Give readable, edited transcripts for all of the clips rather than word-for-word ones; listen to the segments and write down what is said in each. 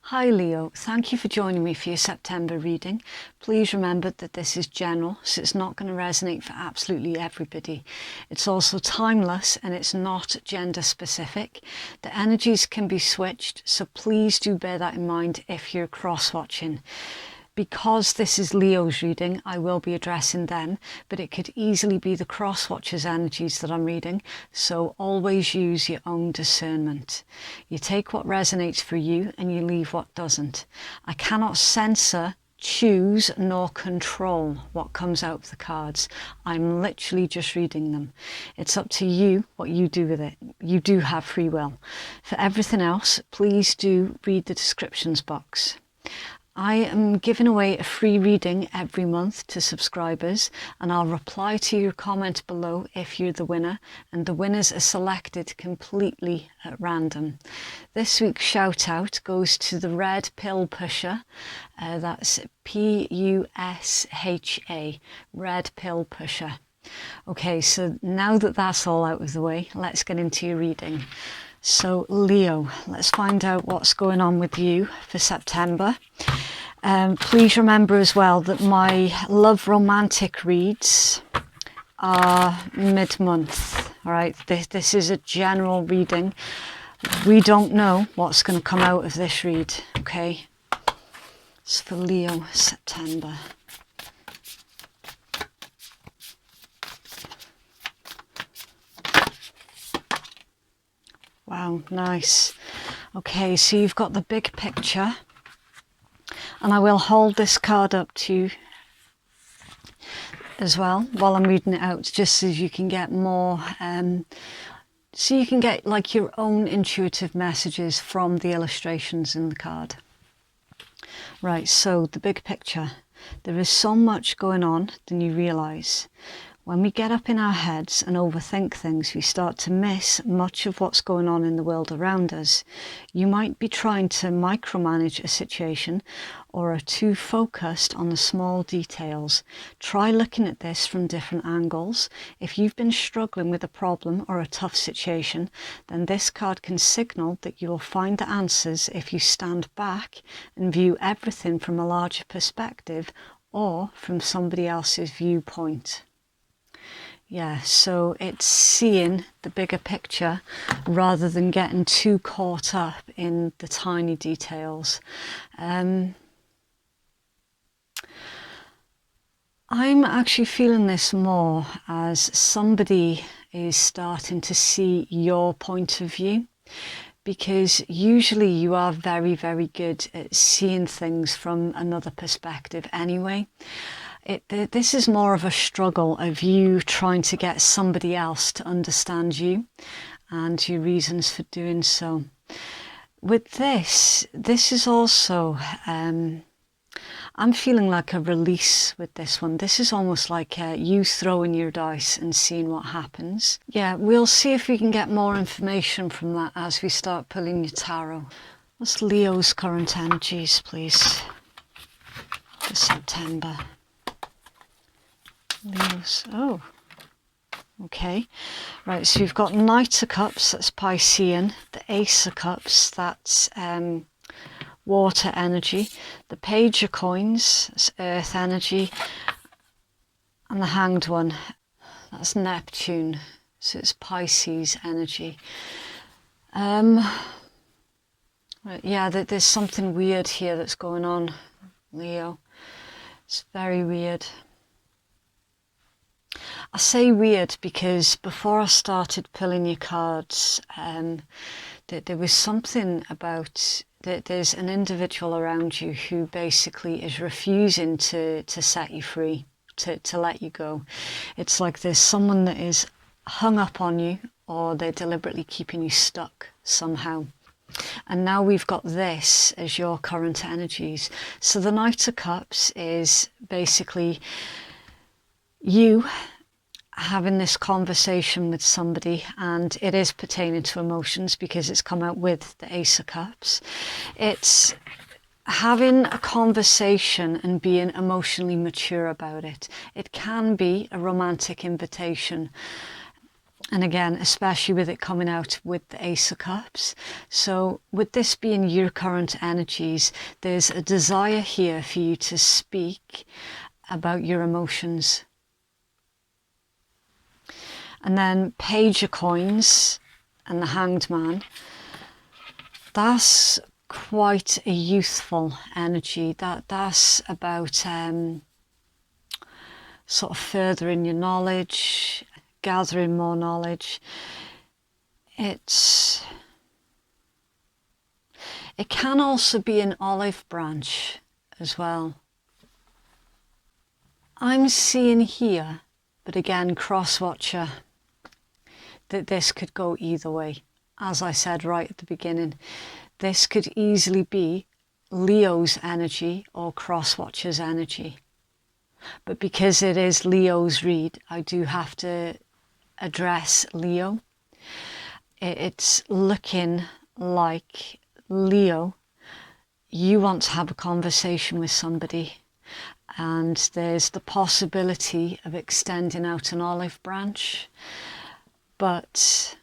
Hi Leo, thank you for joining me for your September reading. Please remember that this is general, so it's not going to resonate for absolutely everybody. It's also timeless and it's not gender specific. The energies can be switched, so please do bear that in mind if you're cross-watching. Because this is Leo's reading, I will be addressing them, but it could easily be the cross-watchers' energies that I'm reading, so always use your own discernment. You take what resonates for you and you leave what doesn't. I cannot censor, choose, nor control what comes out of the cards. I'm literally just reading them. It's up to you what you do with it. You do have free will. For everything else, please do read the descriptions box. I am giving away a free reading every month to subscribers, and I'll reply to your comment below if you're the winner, and the winners are selected completely at random. This week's shout out goes to the Red Pill Pusher, that's P-U-S-H-A, Red Pill Pusher. Okay, so now that that's all out of the way, let's get into your reading. So Leo, let's find out what's going on with you for September. Please remember as well that my love romantic reads are mid-month. All right, this is a general reading. We don't know what's going to come out of this read, okay? It's for Leo, September. Wow, nice. Okay, so you've got the big picture, and I will hold this card up to you as well while I'm reading it out, just so you can get more, so you can get like your own intuitive messages from the illustrations in the card. Right, so the big picture. There is so much going on than you realise. When we get up in our heads and overthink things, we start to miss much of what's going on in the world around us. You might be trying to micromanage a situation or are too focused on the small details. Try looking at this from different angles. If you've been struggling with a problem or a tough situation, then this card can signal that you will find the answers if you stand back and view everything from a larger perspective or from somebody else's viewpoint. Yeah, so it's seeing the bigger picture rather than getting too caught up in the tiny details. I'm actually feeling this more as somebody is starting to see your point of view, because usually you are very, very good at seeing things from another perspective anyway. This is more of a struggle of you trying to get somebody else to understand you and your reasons for doing so. With this is also, I'm feeling like a release with this one. This is almost like you throwing your dice and seeing what happens. Yeah, we'll see if we can get more information from that as we start pulling your tarot. What's Leo's current energies, please, for September? Leo's, oh, okay. Right, so you've got Knight of Cups, that's Piscean. The Ace of Cups, that's water energy. The Page of Coins, that's earth energy. And the Hanged One, that's Neptune, so it's Pisces energy. Right, yeah, there's something weird here that's going on, Leo. It's very weird. I say weird because before I started pulling your cards, there was something about that there's an individual around you who basically is refusing to set you free, to let you go. It's like there's someone that is hung up on you, or they're deliberately keeping you stuck somehow. And now we've got this as your current energies. So the Knight of Cups is basically you having this conversation with somebody, and it is pertaining to emotions because it's come out with the Ace of Cups. It's having a conversation and being emotionally mature about it. It can be a romantic invitation. And again, especially with it coming out with the Ace of Cups. So with this being your current energies, there's a desire here for you to speak about your emotions. And then Page of Coins and the Hanged Man. That's quite a youthful energy. That's about sort of furthering your knowledge, gathering more knowledge. It can also be an olive branch as well. I'm seeing here, but again, cross-watcher, that this could go either way. As I said right at the beginning, this could easily be Leo's energy or cross-watcher's energy. But because it is Leo's read, I do have to address Leo. It's looking like, Leo, you want to have a conversation with somebody, and there's the possibility of extending out an olive branch, but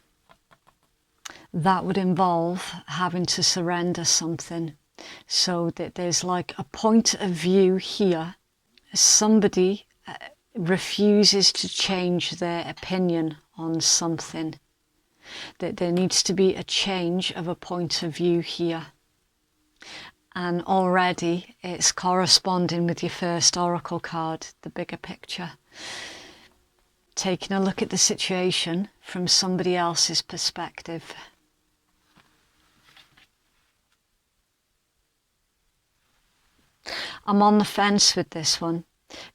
that would involve having to surrender something. So that there's like a point of view here. Somebody refuses to change their opinion on something. That there needs to be a change of a point of view here. And already it's corresponding with your first oracle card, the bigger picture. Taking a look at the situation from somebody else's perspective. I'm on the fence with this one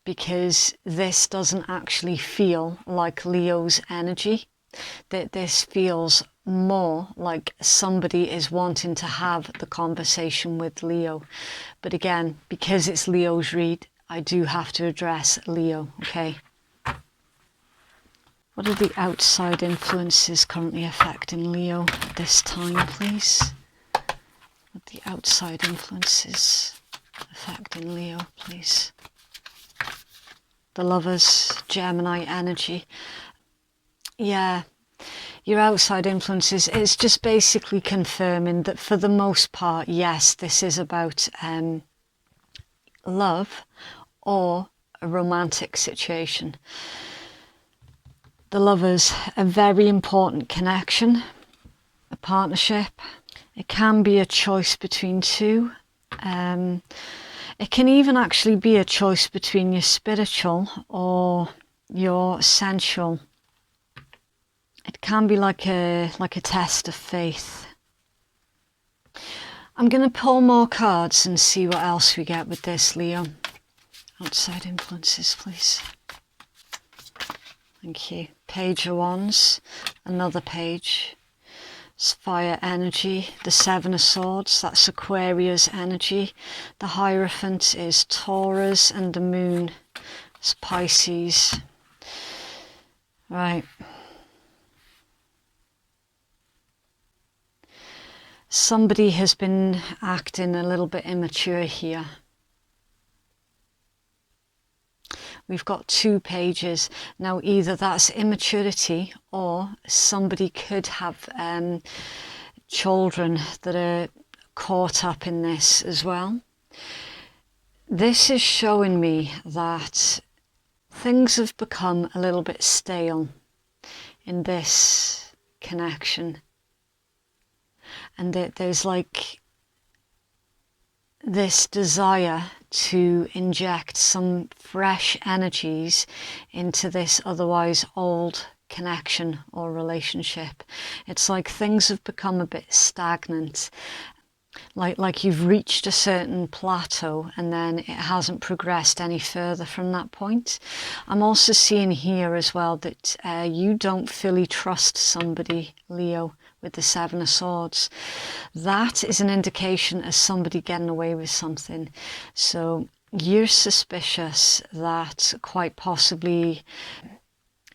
because this doesn't actually feel like Leo's energy. That this feels more like somebody is wanting to have the conversation with Leo. But again, because it's Leo's read, I do have to address Leo, okay? What are the outside influences currently affecting Leo at this time, please? What are the outside influences affecting Leo, please? The Lovers, Gemini energy. Yeah, your outside influences, it's just basically confirming that for the most part, yes, this is about love or a romantic situation. The Lovers, a very important connection, a partnership. It can be a choice between two. It can even actually be a choice between your spiritual or your sensual. It can be like a test of faith. I'm going to pull more cards and see what else we get with this, Leo. Outside influences, please. Thank you. Page of Wands, another page. It's fire energy. The Seven of Swords, that's Aquarius energy. The Hierophant is Taurus, and the Moon is Pisces. Right. Somebody has been acting a little bit immature here. We've got two pages. Now either that's immaturity or somebody could have children that are caught up in this as well. This is showing me that things have become a little bit stale in this connection. And that there's like this desire to inject some fresh energies into this otherwise old connection or relationship. It's like things have become a bit stagnant. Like you've reached a certain plateau and then it hasn't progressed any further from that point. I'm also seeing here as well that you don't fully trust somebody, Leo, with the Seven of Swords. That is an indication of somebody getting away with something. So you're suspicious that quite possibly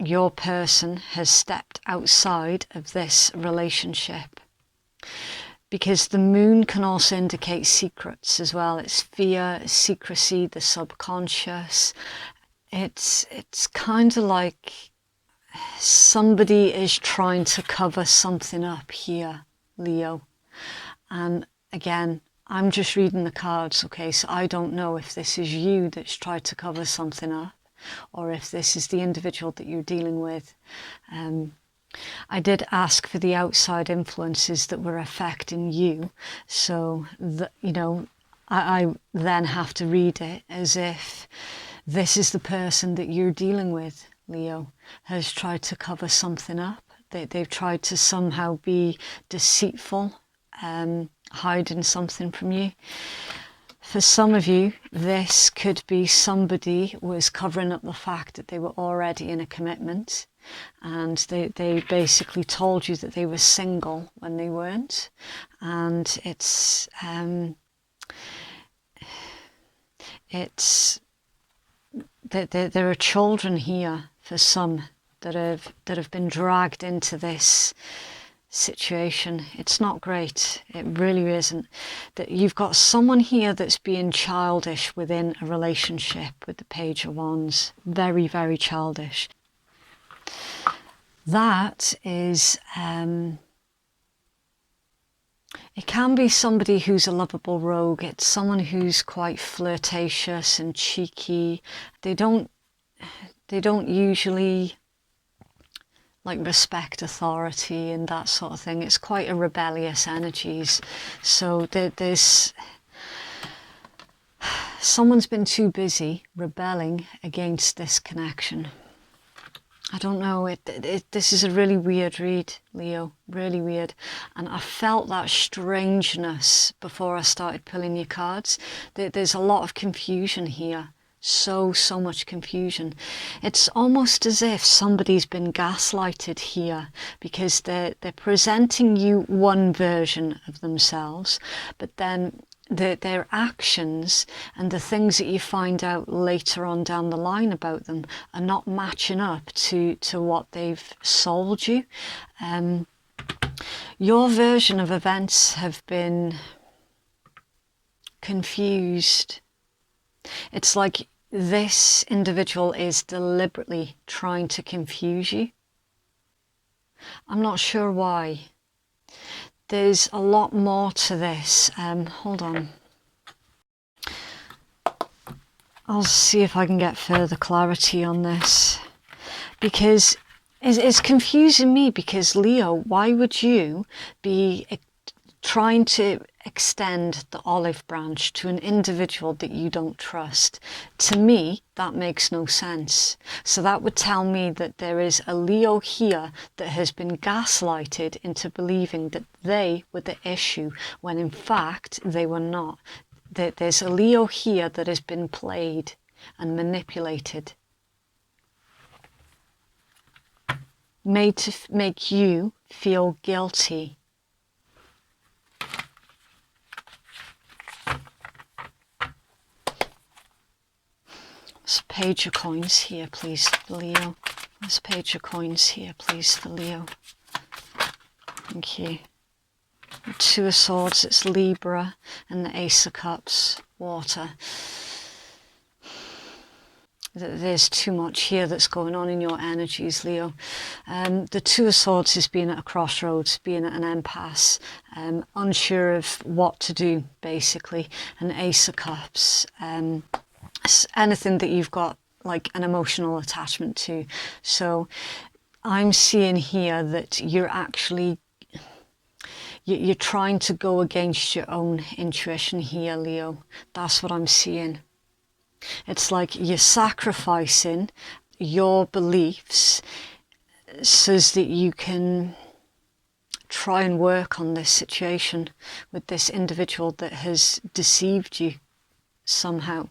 your person has stepped outside of this relationship. Because the Moon can also indicate secrets as well. It's fear, secrecy, the subconscious. It's kind of like somebody is trying to cover something up here, Leo. And again, I'm just reading the cards, okay? So I don't know if this is you that's tried to cover something up, or if this is the individual that you're dealing with. I did ask for the outside influences that were affecting you, so that, you know, I then have to read it as if this is the person that you're dealing with, Leo, has tried to cover something up. They've tried to somehow be deceitful, hiding something from you. For some of you, this could be somebody was covering up the fact that they were already in a commitment, and they basically told you that they were single when they weren't. And there are children here for some that have been dragged into this situation. It's not great. It really isn't. That you've got someone here that's being childish within a relationship with the Page of Wands. Very, very childish. That is, it can be somebody who's a lovable rogue. It's someone who's quite flirtatious and cheeky. They don't usually like respect authority and that sort of thing. It's quite a rebellious energies. So there's someone's been too busy rebelling against this connection. I don't know, this is a really weird read, Leo, really weird. And I felt that strangeness before I started pulling your cards. There's a lot of confusion here. So much confusion. It's almost as if somebody's been gaslighted here, because they're presenting you one version of themselves, but then their actions and the things that you find out later on down the line about them are not matching up to what they've sold you. Your version of events have been confused. It's like this individual is deliberately trying to confuse you. I'm not sure why. There's a lot more to this. Hold on. I'll see if I can get further clarity on this. Because it's confusing me, because Leo, why would you be trying to extend the olive branch to an individual that you don't trust? To me, that makes no sense. So that would tell me that there is a Leo here that has been gaslighted into believing that they were the issue, when in fact they were not. There's a Leo here that has been played and manipulated, made to make you feel guilty. Let's Page of Coins here, please, for Leo. Let's Page of Coins here, please, for Leo. Thank you. The Two of Swords, it's Libra, and the Ace of Cups, water. There's too much here that's going on in your energies, Leo. The Two of Swords is being at a crossroads, being at an impasse, unsure of what to do, basically. And Ace of Cups, anything that you've got like an emotional attachment to. So I'm seeing here that you're trying to go against your own intuition here, Leo. That's what I'm seeing. It's like you're sacrificing your beliefs so that you can try and work on this situation with this individual that has deceived you somehow.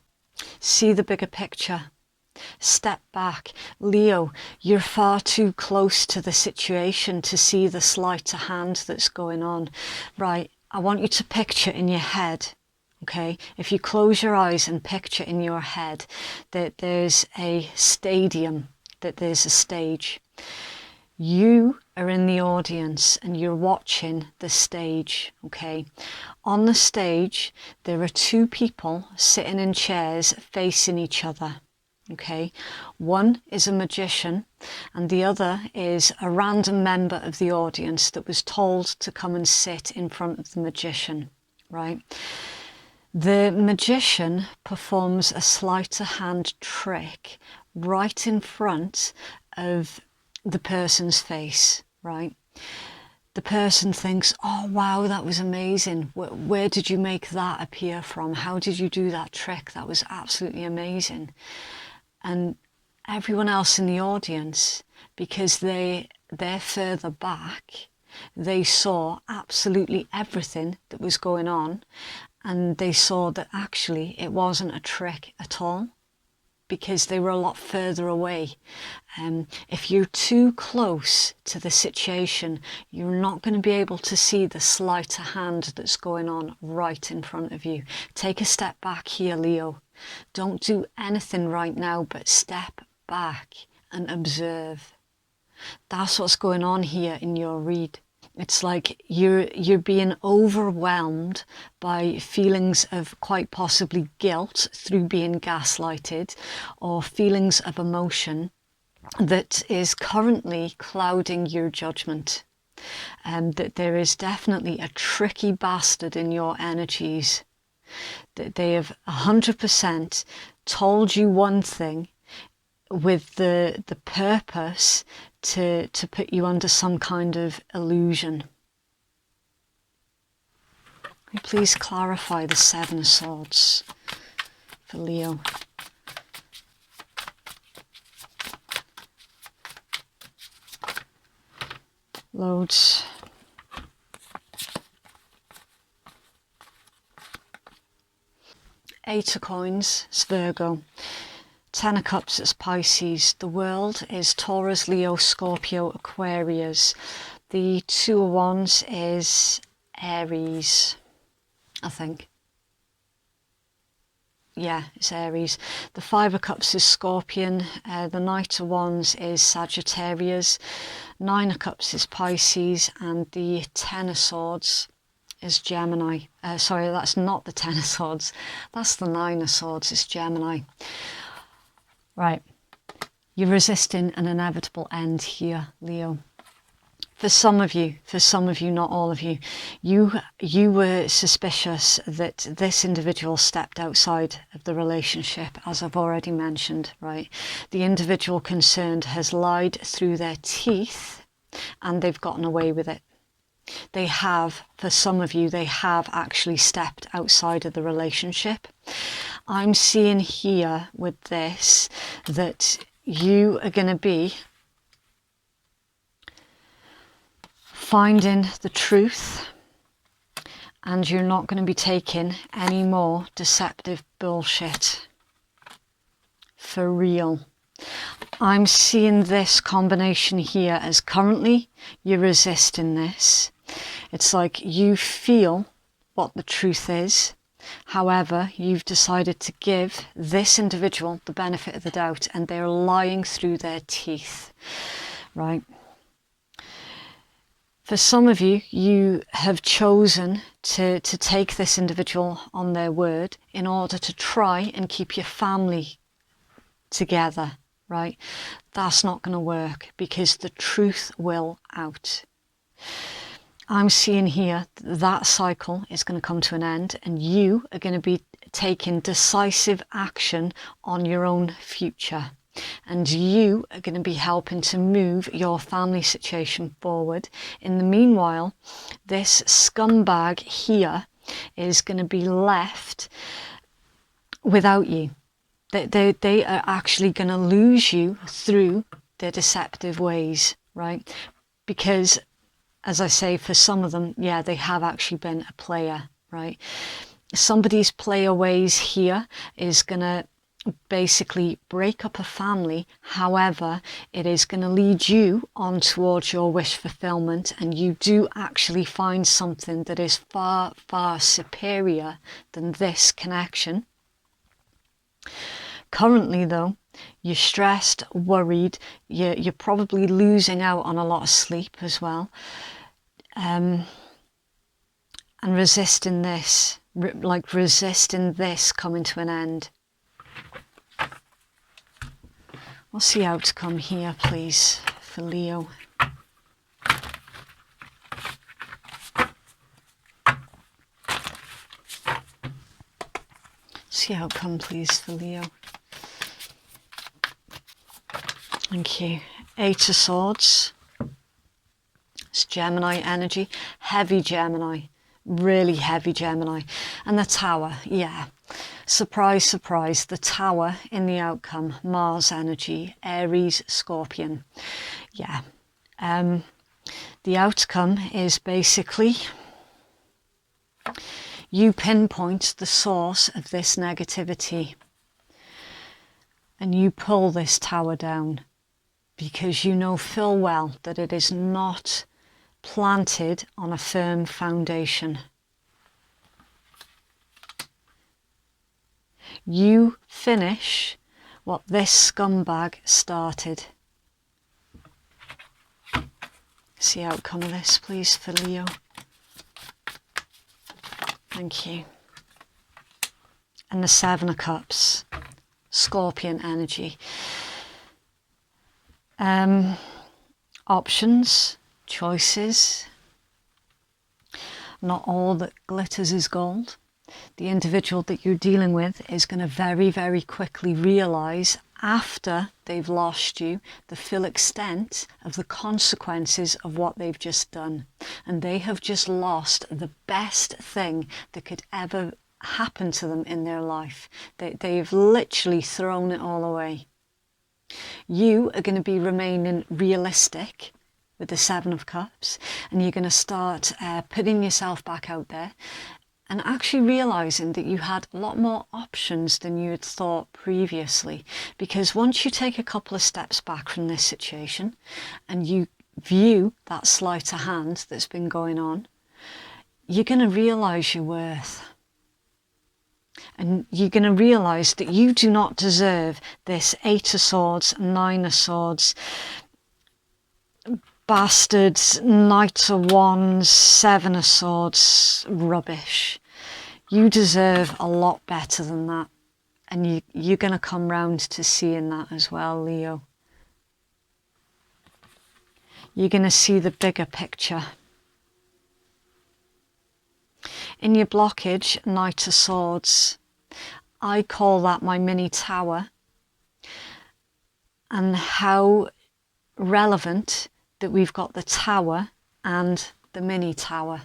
See the bigger picture. Step back. Leo, you're far too close to the situation to see the sleight of hand that's going on. Right, I want you to picture in your head, okay? If you close your eyes and picture in your head that there's a stadium, that there's a stage. You are in the audience and you're watching the stage, okay? On the stage, there are two people sitting in chairs facing each other, Okay, one is a magician and the other is a random member of the audience that was told to come and sit in front of the magician, right? The magician performs a sleight of hand trick right in front of the person's face, right? The person thinks, oh wow, that was amazing. Where did you make that appear from? How did you do that trick? That was absolutely amazing. And everyone else in the audience, because they're further back, they saw absolutely everything that was going on, and they saw that actually it wasn't a trick at all, because they were a lot further away. If you're too close to the situation, you're not going to be able to see the sleight of hand that's going on right in front of you. Take a step back here, Leo. Don't do anything right now, but step back and observe. That's what's going on here in your read. It's like you're being overwhelmed by feelings of quite possibly guilt through being gaslighted, or feelings of emotion that is currently clouding your judgment. That there is definitely a tricky bastard in your energies. That they have 100% told you one thing with the purpose to put you under some kind of illusion. Please clarify the Seven of Swords for Leo. Loads. Eight of Coins, it's Virgo. Ten of Cups, it's Pisces. The World is Taurus, Leo, Scorpio, Aquarius. The Two of Wands is Aries, I think. Yeah, it's Aries. The Five of Cups is Scorpion. The Knight of Wands is Sagittarius. Nine of Cups is Pisces. And the Ten of Swords is Gemini. Sorry, that's not the Ten of Swords. That's the Nine of Swords. It's Gemini. Right. You're resisting an inevitable end here, Leo. For some of you, not all of you, you were suspicious that this individual stepped outside of the relationship, as I've already mentioned, right? The individual concerned has lied through their teeth and they've gotten away with it. They have, for some of you, they have actually stepped outside of the relationship. I'm seeing here with this that you are going to be finding the truth, and you're not going to be taking any more deceptive bullshit. For real. I'm seeing this combination here as currently you're resisting this. It's like you feel what the truth is. However, you've decided to give this individual the benefit of the doubt, and they're lying through their teeth, right? For some of you, you have chosen to take this individual on their word in order to try and keep your family together, right? That's not going to work, because the truth will out. I'm seeing here that cycle is going to come to an end, and you are going to be taking decisive action on your own future. And you are going to be helping to move your family situation forward. In the meanwhile, this scumbag here is going to be left without you. They are actually going to lose you through their deceptive ways, right? Because, as I say, for some of them, yeah, they have actually been a player, right? Somebody's player ways here is going to basically break up a family. However, it is going to lead you on towards your wish fulfillment, and you do actually find something that is far, far superior than this connection. Currently though, you're stressed, worried, you're probably losing out on a lot of sleep as well, and resisting this, resisting this coming to an end. What's the outcome here, please, for Leo? What's the outcome, please, for Leo? Thank you. Eight of Swords. It's Gemini energy. Heavy Gemini. Really heavy Gemini. And the Tower, yeah. Surprise, surprise, the Tower in the outcome, Mars energy, Aries, Scorpion. Yeah. The outcome is basically you pinpoint the source of this negativity and you pull this Tower down because you know full well that it is not planted on a firm foundation. You finish what this scumbag started. See the outcome of this, please, for Leo. Thank you. And the Seven of Cups, Scorpion energy. Options, choices. Not all that glitters is gold. The individual that you're dealing with is going to very, very quickly realise after they've lost you the full extent of the consequences of what they've just done. And they have just lost the best thing that could ever happen to them in their life. They've literally thrown it all away. You are going to be remaining realistic with the Seven of Cups, and you're going to start putting yourself back out there and actually realising that you had a lot more options than you had thought previously. Because once you take a couple of steps back from this situation and you view that sleight of hand that's been going on, you're going to realise your worth. And you're going to realise that you do not deserve this Eight of Swords, Nine of Swords, bastards, Knight of Wands, Seven of Swords rubbish. You deserve a lot better than that. And you're going to come round to seeing that as well, Leo. You're going to see the bigger picture. In your blockage, Knight of Swords, I call that my mini tower. And how relevant that we've got the tower and the mini tower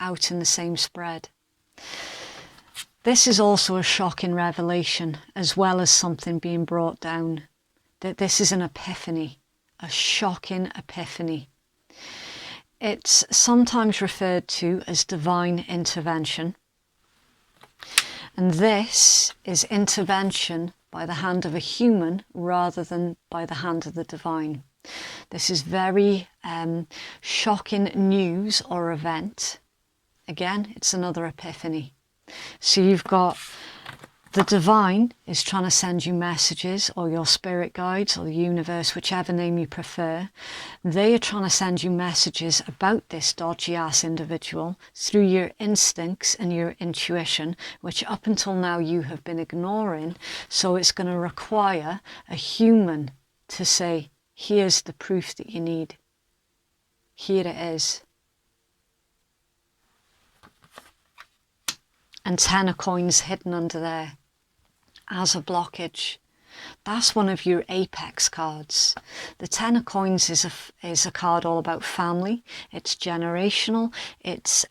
out in the same spread. This is also a shocking revelation, as well as something being brought down. That this is an epiphany, a shocking epiphany. It's sometimes referred to as divine intervention. And this is intervention by the hand of a human rather than by the hand of the divine. This is very shocking news or event. Again, it's another epiphany. So you've got the divine is trying to send you messages, or your spirit guides, or the universe, whichever name you prefer. They are trying to send you messages about this dodgy ass individual through your instincts and your intuition, which up until now you have been ignoring. So it's going to require a human to say, here's the proof that you need. Here it is. And 10 of coins hidden under there as a blockage. That's one of your apex cards. The 10 of coins is a card all about family. It's generational. It's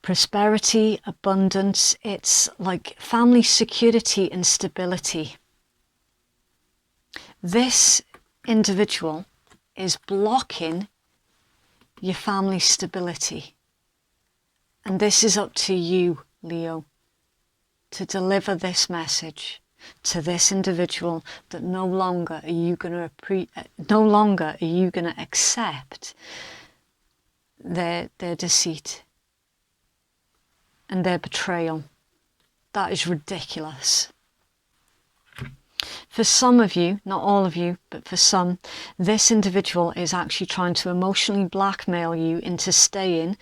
prosperity, abundance. It's like family security and stability. This individual is blocking your family stability. And this is up to you, Leo, to deliver this message to this individual that no longer are you going to accept their deceit and their betrayal. That is ridiculous. For some of you, not all of you, but for some, this individual is actually trying to emotionally blackmail you into staying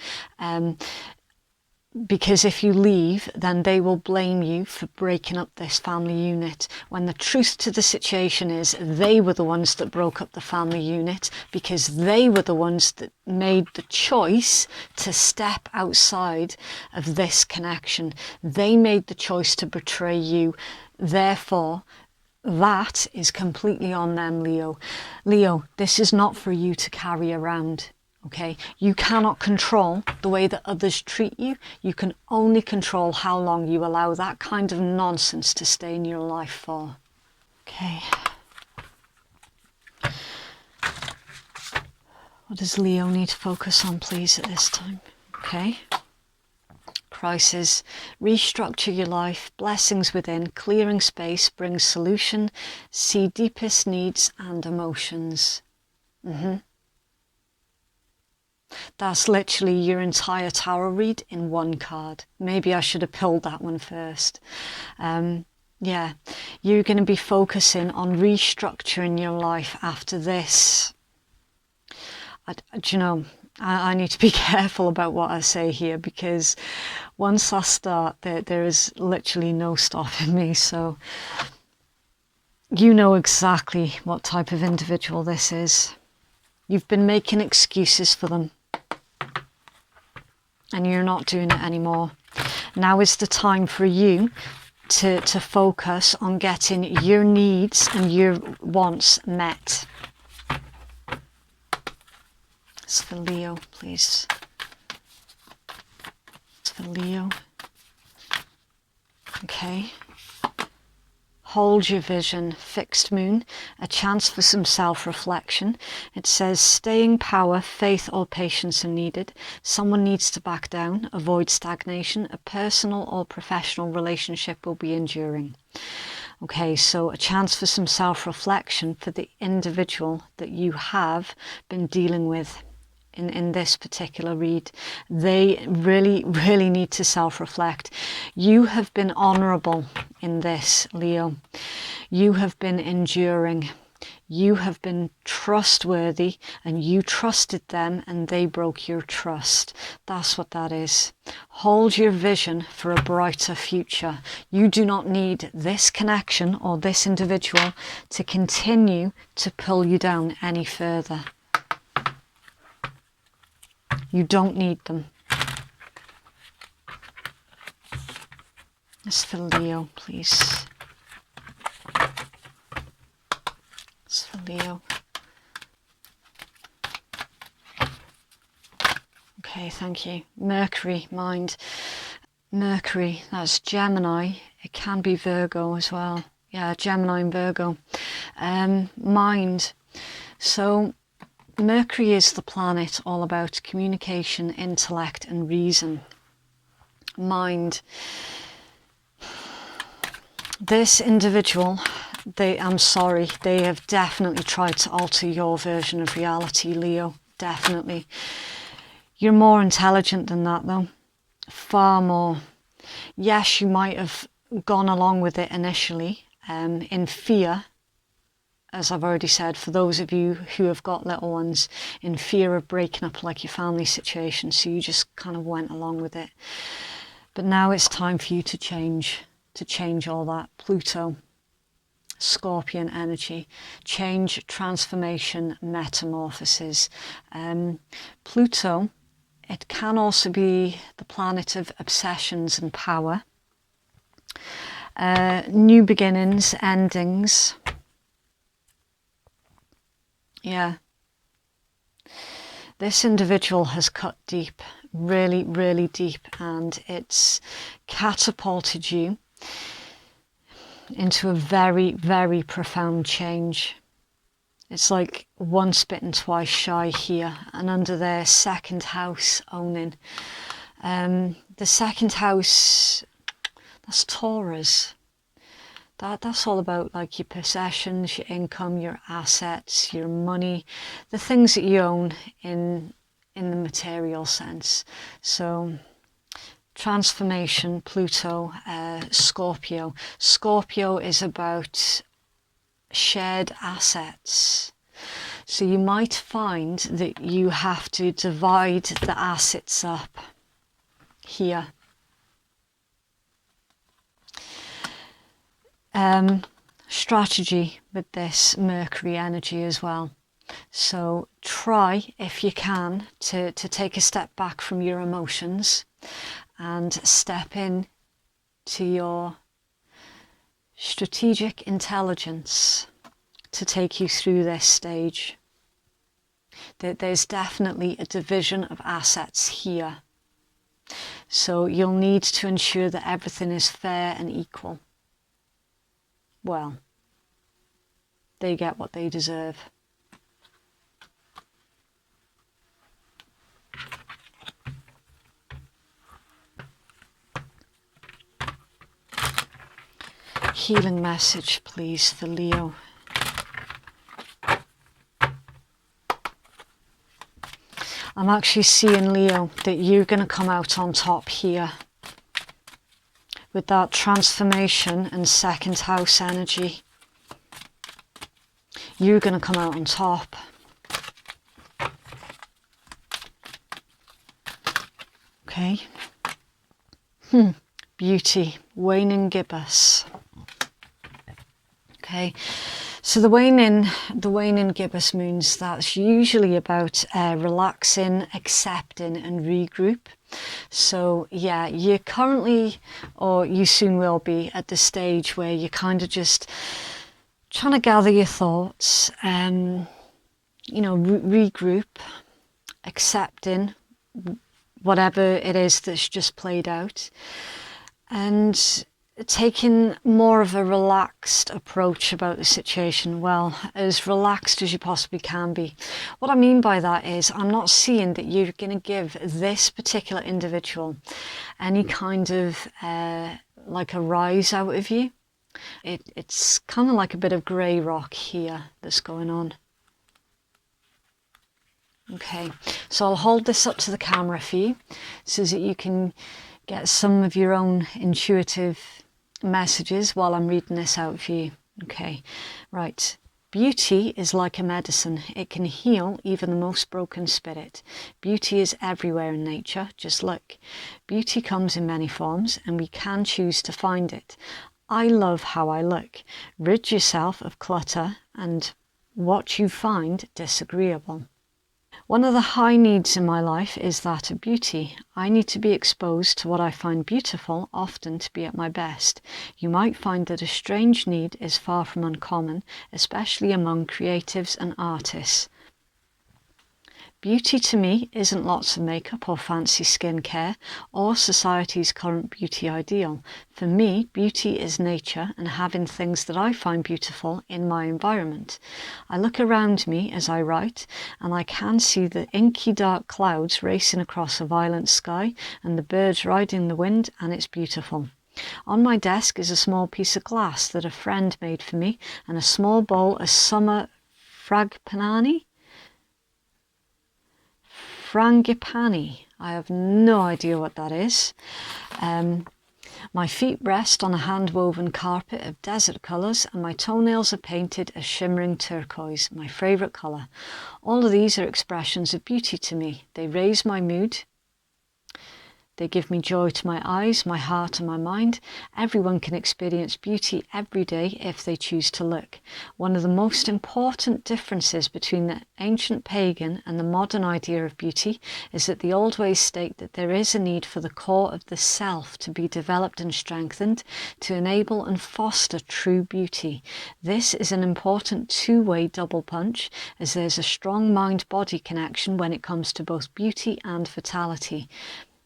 Because if you leave, then they will blame you for breaking up this family unit, when the truth to the situation is they were the ones that broke up the family unit, because they were the ones that made the choice to step outside of this connection. They made the choice to betray you. Therefore, that is completely on them, Leo. Leo, this is not for you to carry around. Okay, you cannot control the way that others treat you. You can only control how long you allow that kind of nonsense to stay in your life for. Okay. What does Leo need to focus on, please, at this time? Okay. Crisis. Restructure your life. Blessings within. Clearing space brings solution. See deepest needs and emotions. That's literally your entire tarot read in one card. Maybe I should have pulled that one first. Yeah, you're going to be focusing on restructuring your life after this. Do you know, I need to be careful about what I say here, because once I start, there is literally no stopping me. So you know exactly what type of individual this is. You've been making excuses for them, and you're not doing it anymore. Now is the time for you to focus on getting your needs and your wants met. It's for Leo, please. It's for Leo. Okay. Hold your vision. Fixed moon, a chance for some self-reflection. It says staying power, faith or patience are needed. Someone needs to back down, avoid stagnation. A personal or professional relationship will be enduring. Okay, so a chance for some self-reflection for the individual that you have been dealing with in this particular read. They really, really need to self-reflect. You have been honourable in this, Leo. You have been enduring. You have been trustworthy, and you trusted them and they broke your trust. That's what that is. Hold your vision for a brighter future. You do not need this connection or this individual to continue to pull you down any further. You don't need them. It's for Leo, please. It's for Leo. Okay, thank you. Mercury, mind. Mercury, that's Gemini. It can be Virgo as well. Yeah, Gemini and Virgo. Mind. So Mercury is the planet all about communication, intellect and reason. Mind. This individual, I'm sorry, they have definitely tried to alter your version of reality, Leo. Definitely. You're more intelligent than that, though. Far more. Yes, you might have gone along with it initially in fear, as I've already said, for those of you who have got little ones, in fear of breaking up like your family situation, so you just kind of went along with it. But now it's time for you to change all that. Pluto, Scorpion energy, change, transformation, metamorphosis. Pluto, it can also be the planet of obsessions and power. New beginnings, endings. Yeah. This individual has cut deep, really, really deep, and it's catapulted you into a very, very profound change. It's like once bitten, twice shy here, and under their second house owning. The second house, that's Taurus. That's all about like your possessions, your income, your assets, your money, the things that you own in the material sense. So transformation, Pluto, Scorpio. Scorpio is about shared assets. So you might find that you have to divide the assets up here. strategy with this Mercury energy as well. So try, if you can, to take a step back from your emotions and step in to your strategic intelligence to take you through this stage. There's definitely a division of assets here. So you'll need to ensure that everything is fair and equal. Well, they get what they deserve. Healing message, please, for Leo. I'm actually seeing, Leo, that you're going to come out on top here with that transformation and second house energy. You're going to come out on top. Okay. Beauty, waning gibbous. Okay. So the waning gibbous moons, that's usually about relaxing, accepting and regroup. So yeah, you're currently, or you soon will be, at the stage where you're kind of just trying to gather your thoughts, regroup, accepting whatever it is that's just played out, and taking more of a relaxed approach about the situation. Well, as relaxed as you possibly can be. What I mean by that is I'm not seeing that you're going to give this particular individual any kind of like a rise out of you. It's kind of like a bit of grey rock here that's going on. Okay, so I'll hold this up to the camera for you so that you can get some of your own intuitive messages while I'm reading this out for you. Okay, right. Beauty is like a medicine. It can heal even the most broken spirit. Beauty is everywhere in nature. Just look. Beauty comes in many forms and we can choose to find it. I love how I look. Rid yourself of clutter and what you find disagreeable. One of the high needs in my life is that of beauty. I need to be exposed to what I find beautiful, often to be at my best. You might find that a strange need is far from uncommon, especially among creatives and artists. Beauty to me isn't lots of makeup or fancy skincare or society's current beauty ideal. For me, beauty is nature and having things that I find beautiful in my environment. I look around me as I write and I can see the inky dark clouds racing across a violet sky and the birds riding the wind, and it's beautiful. On my desk is a small piece of glass that a friend made for me and a small bowl of summer frangipani. I have no idea what that is. My feet rest on a hand-woven carpet of desert colours and my toenails are painted a shimmering turquoise, my favourite colour. All of these are expressions of beauty to me. They raise my mood. They give me joy to my eyes, my heart and my mind. Everyone can experience beauty every day if they choose to look. One of the most important differences between the ancient pagan and the modern idea of beauty is that the old ways state that there is a need for the core of the self to be developed and strengthened to enable and foster true beauty. This is an important two-way double punch, as there's a strong mind-body connection when it comes to both beauty and vitality.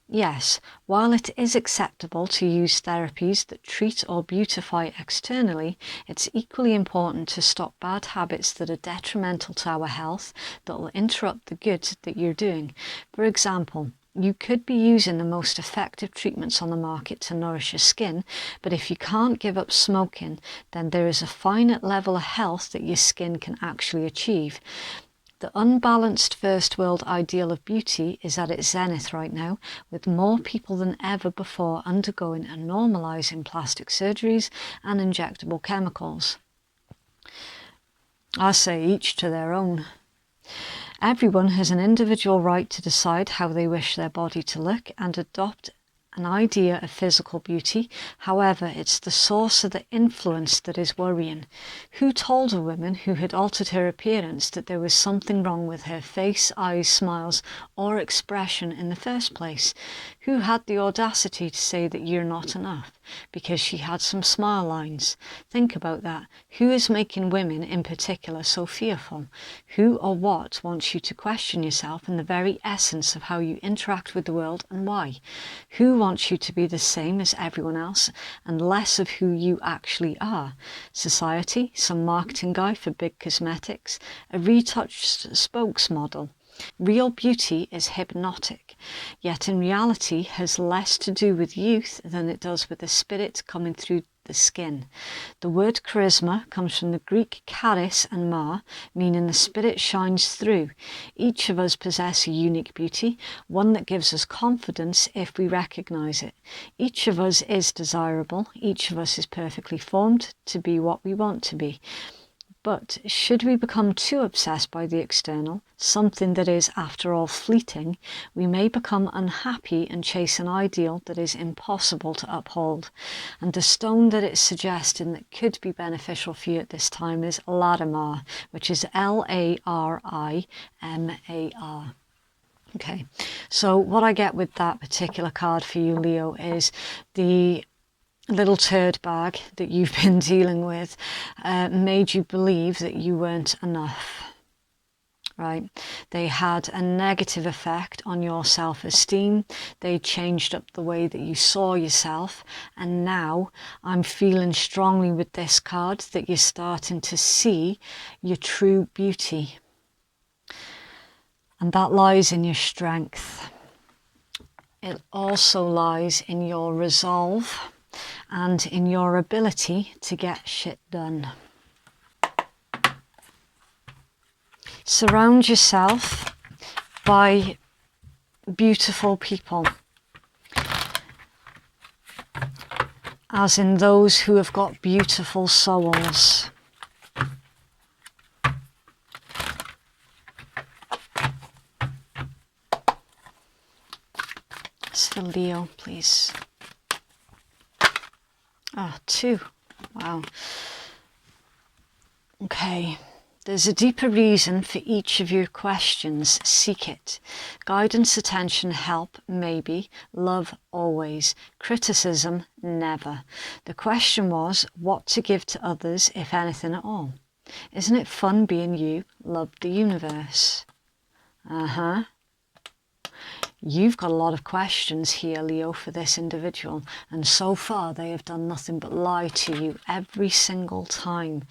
Yes, while it is acceptable to use therapies that treat or beautify externally, it's equally important to stop bad habits that are detrimental to our health, that will interrupt the good that you're doing. For example, you could be using the most effective treatments on the market to nourish your skin, but if you can't give up smoking, then there is a finite level of health that your skin can actually achieve. The unbalanced first world ideal of beauty is at its zenith right now, with more people than ever before undergoing and normalising plastic surgeries and injectable chemicals. I say each to their own. Everyone has an individual right to decide how they wish their body to look and adopt an idea of physical beauty. However, it's the source of the influence that is worrying. Who told a woman who had altered her appearance that there was something wrong with her face, eyes, smiles, or expression in the first place? Who had the audacity to say that you're not enough because she had some smile lines? Think about that. Who is making women in particular so fearful? Who or what wants you to question yourself in the very essence of how you interact with the world and why? Who wants you to be the same as everyone else and less of who you actually are? Society, some marketing guy for big cosmetics, a retouched spokesmodel. Real beauty is hypnotic, yet in reality has less to do with youth than it does with the spirit coming through the skin. The word charisma comes from the Greek charis and ma, meaning the spirit shines through. Each of us possess a unique beauty, one that gives us confidence if we recognize it. Each of us is desirable. Each of us is perfectly formed to be what we want to be. But should we become too obsessed by the external, something that is, after all, fleeting, we may become unhappy and chase an ideal that is impossible to uphold. And the stone that it's suggesting that could be beneficial for you at this time is Larimar, which is Larimar. Okay, so what I get with that particular card for you, Leo, is the little turd bag that you've been dealing with made you believe that you weren't enough, right? They had a negative effect on your self-esteem. They changed up the way that you saw yourself. And now I'm feeling strongly with this card that you're starting to see your true beauty. And that lies in your strength. It also lies in your resolve and in your ability to get shit done. Surround yourself by beautiful people, as in those who have got beautiful souls. It's for Leo, please. Ah, 2. Wow. Okay. There's a deeper reason for each of your questions. Seek it. Guidance, attention, help, maybe. Love, always. Criticism, never. The question was, what to give to others, if anything at all. Isn't it fun being you? Love the universe. You've got a lot of questions here, Leo, for this individual, and so far they have done nothing but lie to you every single time.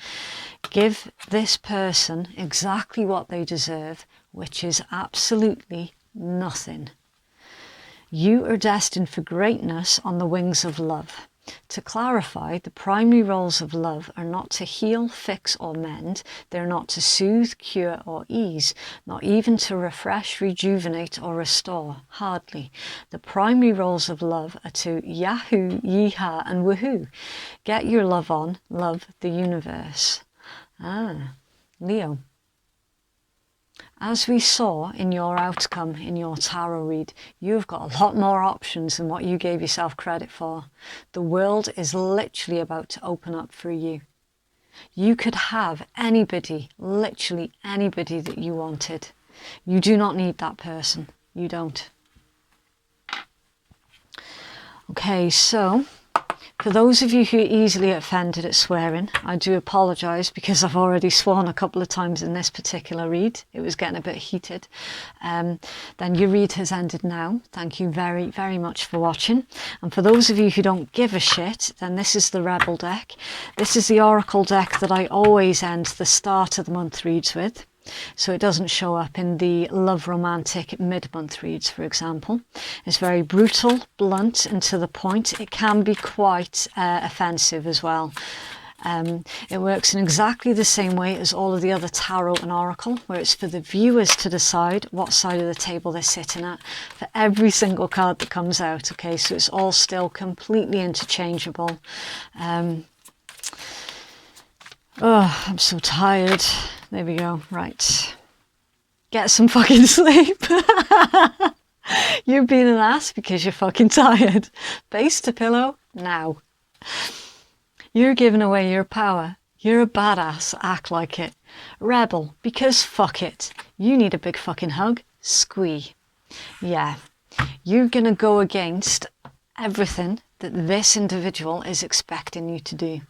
Give this person exactly what they deserve, which is absolutely nothing. You are destined for greatness on the wings of love. To clarify, the primary roles of love are not to heal, fix or mend. They're not to soothe, cure or ease, not even to refresh, rejuvenate or restore. Hardly. The primary roles of love are to yahoo, yeehaw and woohoo. Get your love on, love the universe. Leo. As we saw in your outcome in your tarot read, you've got a lot more options than what you gave yourself credit for. The world is literally about to open up for you. You could have anybody, literally anybody that you wanted. You do not need that person. You don't. Okay, so for those of you who are easily offended at swearing, I do apologise because I've already sworn a couple of times in this particular read. It was getting a bit heated. Then your read has ended now. Thank you very, very much for watching. And for those of you who don't give a shit, then this is the Rebel deck. This is the Oracle deck that I always end the start of the month reads with. So it doesn't show up in the love romantic mid-month reads, for example. It's very brutal, blunt and to the point. It can be quite offensive as well. It works in exactly the same way as all of the other tarot and oracle, where it's for the viewers to decide what side of the table they're sitting at for every single card that comes out. Okay, so it's all still completely interchangeable. Oh, I'm so tired. There we go. Right. Get some fucking sleep. You're being an ass because you're fucking tired. Face to pillow now. You're giving away your power. You're a badass, act like it. Rebel, because fuck it. You need a big fucking hug. Squee. Yeah, you're gonna go against everything that this individual is expecting you to do.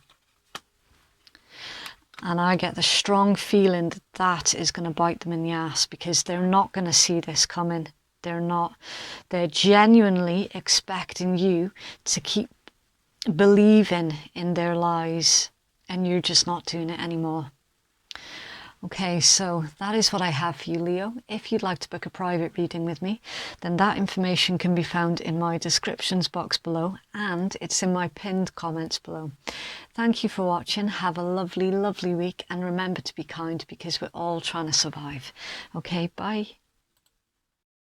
And I get the strong feeling that that is going to bite them in the ass, because they're not going to see this coming. They're not. They're genuinely expecting you to keep believing in their lies, and you're just not doing it anymore. Okay, so that is what I have for you, Leo. If you'd like to book a private reading with me, then that information can be found in my descriptions box below, and it's in my pinned comments below. Thank you for watching. Have a lovely, lovely week, and remember to be kind, because we're all trying to survive. Okay, bye.